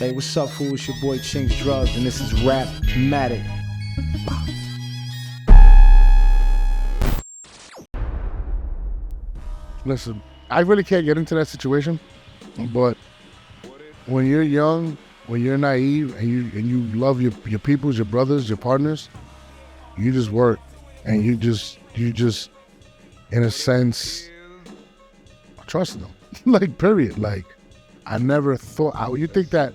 Hey, what's up, fool? It's your boy Chinks Drugs, and this is RapMatic. Listen, I really can't get into that situation, but when you're young, when you're naive, and you love your peoples, your brothers, your partners, you just work, and you just in a sense trust them. Like, period. Like, I never thought you think that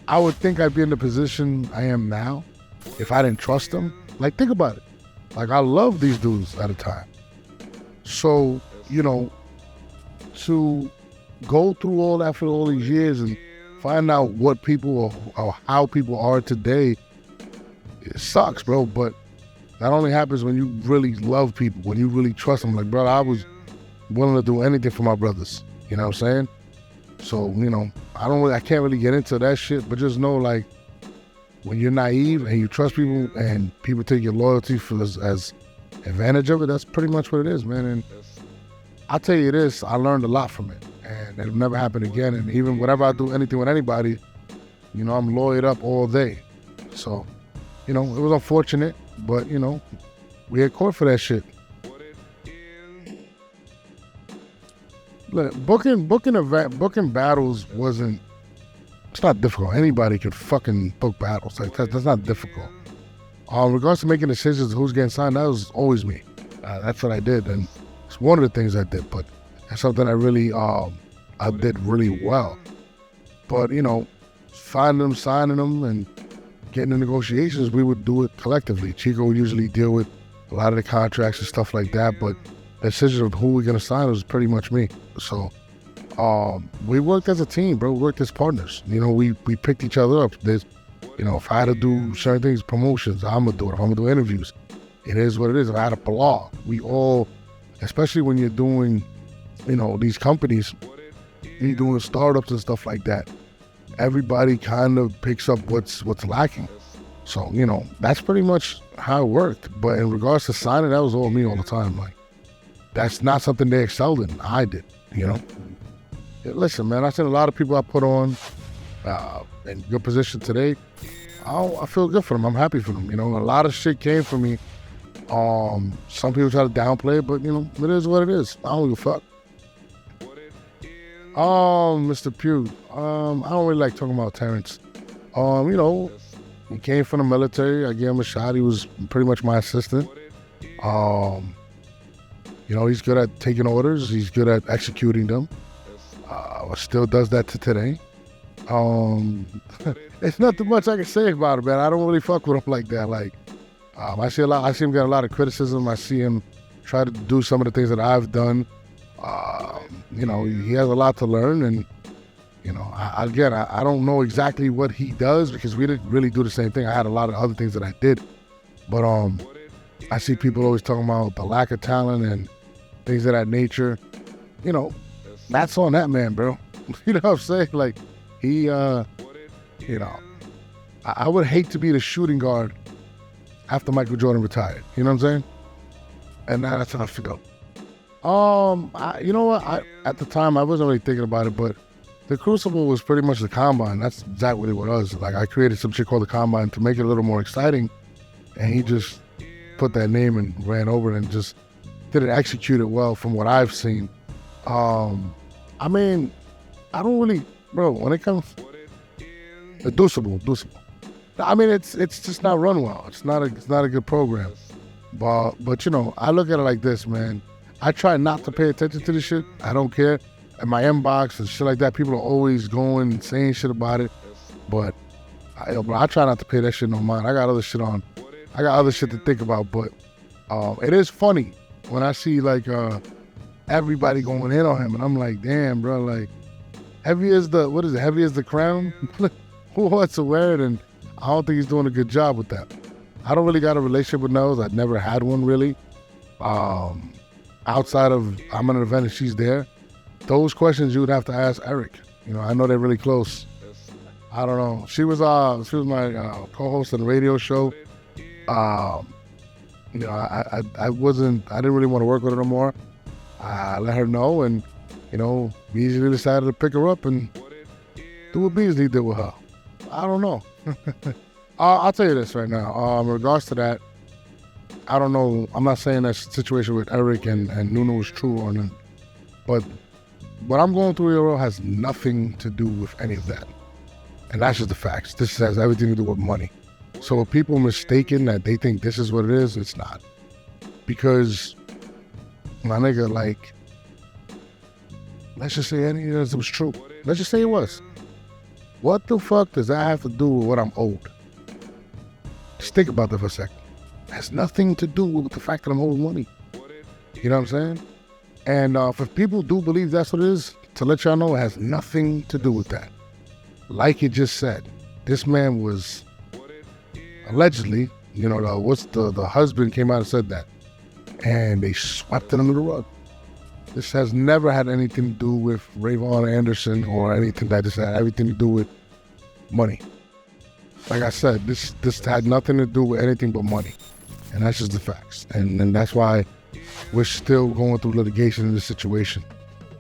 I would think I'd be in the position I am now if I didn't trust them. Like, think about it. Like, I love these dudes at a time. So, you know, to go through all that for all these years and find out what people or how people are today, it sucks, bro. But that only happens when you really love people, when you really trust them. Like, brother, I was willing to do anything for my brothers. You know what I'm saying? So, you know, I can't really get into that shit, but just know, like, when you're naive and you trust people and people take your loyalty as advantage of it, that's pretty much what it is, man. And I'll tell you this, I learned a lot from it, and it'll never happen again. And even whenever I do anything with anybody, you know, I'm lawyered up all day. So, you know, it was unfortunate, but, you know, we had court for that shit. Look, booking battles it's not difficult. Anybody can fucking book battles. Like, that's not difficult. In regards to making decisions who's getting signed, that was always me. That's what I did, and it's one of the things I did, but that's something I really, I did really well. But, you know, finding them, signing them, and getting the negotiations, we would do it collectively. Chico would usually deal with a lot of the contracts and stuff like that, but the decision of who we're gonna sign was pretty much me. So we worked as a team, bro. We worked as partners. You know, we picked each other up. There's, you know, if I had to do certain things, promotions, I'm gonna do it. If I'm gonna do interviews, it is what it is. If I had a blog, we all, especially when you're doing, you know, these companies, you're doing startups and stuff like that, everybody kind of picks up what's lacking. So, you know, that's pretty much how it worked. But in regards to signing, that was all me all the time. Like, that's not something they excelled in. I did, you know. Yeah, listen, man, I've seen a lot of people I put on in good position today. I feel good for them. I'm happy for them. You know, a lot of shit came from me. Some people try to downplay it, but, you know, it is what it is. I don't give a fuck. Mr. Pugh, I don't really like talking about Terrence. You know, he came from the military. I gave him a shot. He was pretty much my assistant. You know, he's good at taking orders. He's good at executing them. Still does that to today. It's nothing much I can say about him, man. I don't really fuck with him like that. Like, I see him get a lot of criticism. I see him try to do some of the things that I've done. You know, he has a lot to learn, and, you know, I don't know exactly what he does because we didn't really do the same thing. I had a lot of other things that I did, but I see people always talking about the lack of talent and things of that nature. You know, that's on that man, bro. You know what I'm saying? Like, he, you know, I would hate to be the shooting guard after Michael Jordan retired. You know what I'm saying? And that's how I feel. You know what? At the time, I wasn't really thinking about it, but the Crucible was pretty much the Combine. That's exactly what it was. Like, I created some shit called the Combine to make it a little more exciting, and he just put that name and ran over it and just didn't execute it well from what I've seen. I mean, I don't really, bro, when it comes to Deuceable. I mean, it's just not run well. It's not a good program. But you know, I look at it like this, man. I try not to pay attention to this shit. I don't care. In my inbox and shit like that, people are always going and saying shit about it. But I try not to pay that shit no mind. I got other shit on. I got other shit to think about. But it is funny when I see, like, everybody going in on him, and I'm like, damn, bro, like, heavy as the crown? Who wants to wear it? And I don't think he's doing a good job with that. I don't really got a relationship with Nellz. I've never had one, really. Outside of I'm at an event and she's there, those questions you would have to ask Eric. You know, I know they're really close. I don't know. She was my co-host on the radio show. You know, I didn't really want to work with her no more. I let her know, and, you know, Beasley decided to pick her up and do what Beasley did with her. I don't know. I'll tell you this right now. In regards to that, I don't know. I'm not saying that situation with Eric and Nunu is true or not, but what I'm going through here has nothing to do with any of that. And that's just the facts. This has everything to do with money. So if people mistaken that they think this is what it is, it's not. Because, my nigga, like, let's just say any of this was true. Let's just say it was. What the fuck does that have to do with what I'm owed? Just think about that for a second. It has nothing to do with the fact that I'm owed money. You know what I'm saying? And if people do believe that's what it is, to let y'all know, it has nothing to do with that. Like you just said, this man was allegedly, you know, the husband came out and said that, and they swept it under the rug. This has never had anything to do with Rayvon Anderson or anything that just had everything to do with money. Like I said, this had nothing to do with anything but money, and that's just the facts. And that's why we're still going through litigation in this situation.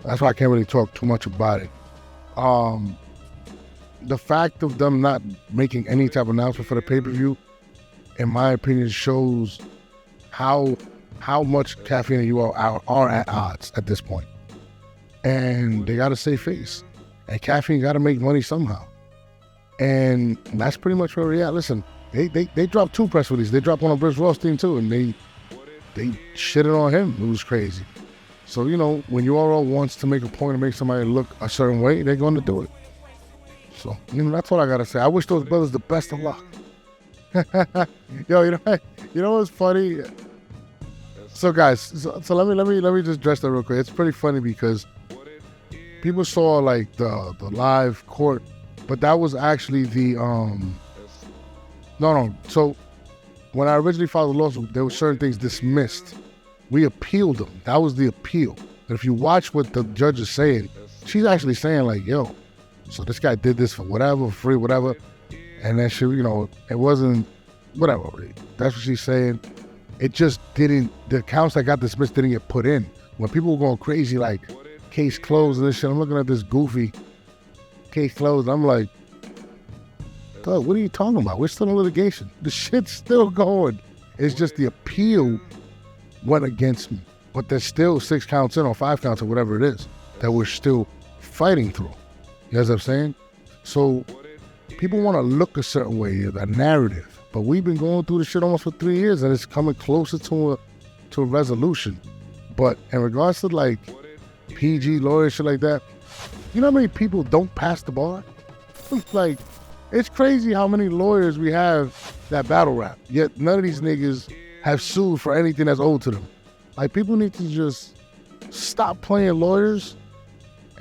That's why I can't really talk too much about it. The fact of them not making any type of announcement for the pay-per-view, in my opinion, shows how much Caffeine and you are at odds at this point. And they got to save face. And Caffeine got to make money somehow. And that's pretty much where we're at. Listen, they dropped 2 press releases. They dropped one on Bruce Rothstein too, and they shitted on him. It was crazy. So, you know, when URL wants to make a point and make somebody look a certain way, they're going to do it. So, you know, that's what I got to say. I wish those brothers the best of luck. Yo, you know what's funny? So guys, so let me just address that real quick. It's pretty funny because people saw like the live court, but that was actually the no. So when I originally filed the lawsuit, there were certain things dismissed. We appealed them. That was the appeal. And if you watch what the judge is saying, she's actually saying like, yo, so this guy did this for whatever, free, whatever, and then she, you know, it wasn't whatever. That's what she's saying. It just didn't, the accounts that got dismissed didn't get put in. When people were going crazy, like, case closed and this shit, I'm looking at this goofy case closed. I'm like, Doug, what are you talking about? We're still in litigation. The shit's still going. It's just the appeal went against me. But there's still 6 counts in or 5 counts or whatever it is that we're still fighting through. You know what I'm saying? So people want to look a certain way, a narrative. But we've been going through this shit almost for 3 years, and it's coming closer to a resolution. But in regards to like PG lawyers, shit like that, you know how many people don't pass the bar? Like, it's crazy how many lawyers we have that battle rap, yet none of these niggas have sued for anything that's owed to them. Like, people need to just stop playing lawyers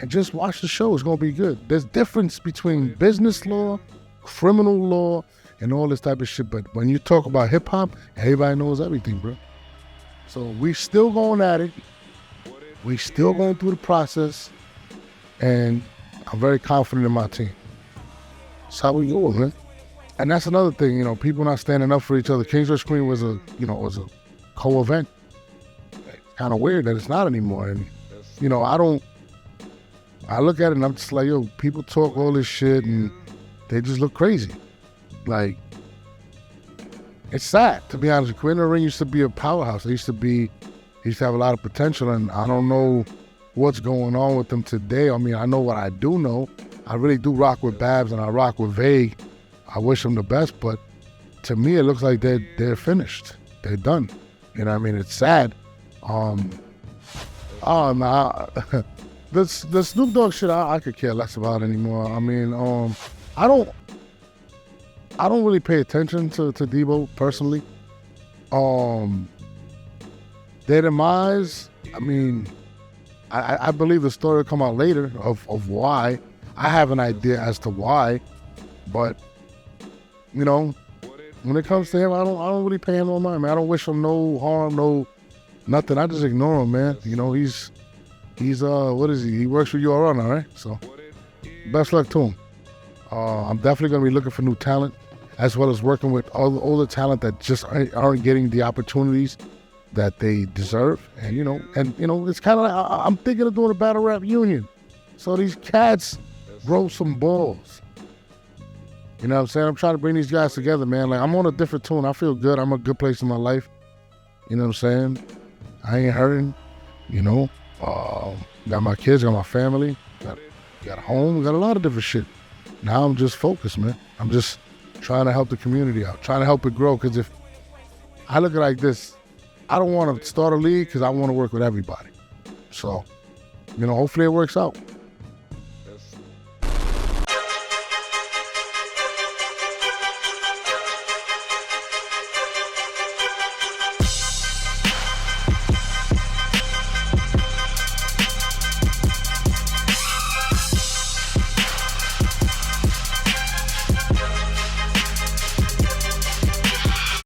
and just watch the show. It's gonna be good. There's difference between business law, criminal law, and all this type of shit. But when you talk about hip hop, everybody knows everything, bro. So we still going at it. We still going through the process. And I'm very confident in my team. That's how we go, man. And that's another thing, you know, people not standing up for each other. Kingsway Screen was a co-event. It's kind of weird that it's not anymore. And, you know, I look at it and I'm just like, yo, people talk all this shit and they just look crazy. Like, it's sad, to be honest with you. Inner Ring used to be a powerhouse. It used to have a lot of potential, and I don't know what's going on with them today. I mean, I know what I do know. I really do rock with Babs and I rock with Vague. I wish them the best, but to me, it looks like they're finished. They're done. You know what I mean? It's sad. The Snoop Dogg shit, I could care less about anymore. I mean, I don't really pay attention to Debo personally. Their demise, I mean, I believe the story will come out later of why. I have an idea as to why, but you know, when it comes to him, I don't really pay him no mind, man. I don't wish him no harm, no nothing. I just ignore him, man. You know, he's what is he? He works for URL now, right? So best luck to him. I'm definitely gonna be looking for new talent, as well as working with all the talent that just aren't getting the opportunities that they deserve. And you know, it's kind of like I'm thinking of doing a battle rap union, so these cats grow some balls. You know what I'm saying? I'm trying to bring these guys together, man. Like, I'm on a different tune. I feel good. I'm in a good place in my life. You know what I'm saying? I ain't hurting, you know. Got my kids, got my family, got a home, got a lot of different shit. Now I'm just focused, man. I'm just trying to help the community out, trying to help it grow. Because if I look at it like this, I don't want to start a league because I want to work with everybody. So, you know, hopefully it works out.